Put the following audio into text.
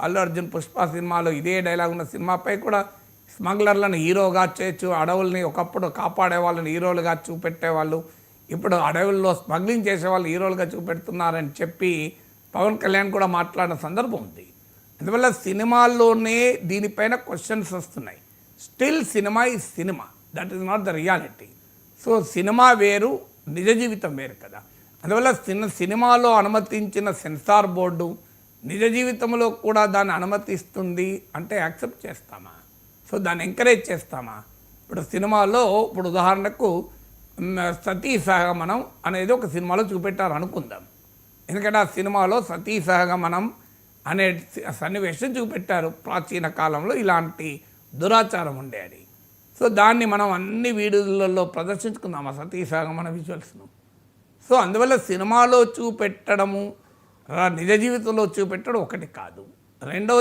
అల్లు అర్జున్ పుష్ప సినిమాలో ఇదే డైలాగ్ ఉన్న సినిమాపై కూడా స్మగ్లర్లను హీరోగా చేయొచ్చు, అడవుల్ని ఒకప్పుడు కాపాడే వాళ్ళని హీరోలుగా చూపెట్టేవాళ్ళు, ఇప్పుడు అడవుల్లో స్మగ్లింగ్ చేసేవాళ్ళు హీరోలుగా చూపెడుతున్నారని చెప్పి పవన్ కళ్యాణ్ కూడా మాట్లాడిన సందర్భం ఉంది. అందువల్ల సినిమాల్లోనే దీనిపైన క్వశ్చన్స్ వస్తున్నాయి. Still cinema is cinema, that is not the reality. So cinema వేరు, నిజ జీవితం వేరు కదా. అందువల్ల సినిమాలో అనుమతించిన సెన్సార్ బోర్డు నిజ జీవితంలో కూడా దాన్ని అనుమతిస్తుంది అంటే యాక్సెప్ట్ చేస్తామా? సో దాన్ని ఎంకరేజ్ చేస్తామా? ఇప్పుడు సినిమాలో ఇప్పుడు ఉదాహరణకు సతీ సహగమనం అనేది ఒక సినిమాలో చూపెట్టారు అనుకుందాం. ఎందుకంటే ఆ సినిమాలో సతీ సహగమనం అనే సన్నివేశం చూపెట్టారు. ప్రాచీన కాలంలో ఇలాంటి దురాచారం ఉండేది. సో దాన్ని మనం అన్ని వీడియోలలో ప్రదర్శించుకుందాం ఆ సతీ సహగమన విజువల్స్ను. సో అందువల్ల సినిమాలో చూపెట్టడము నిజ జీవితంలో చూపెట్టడం ఒకటి కాదు. రెండవ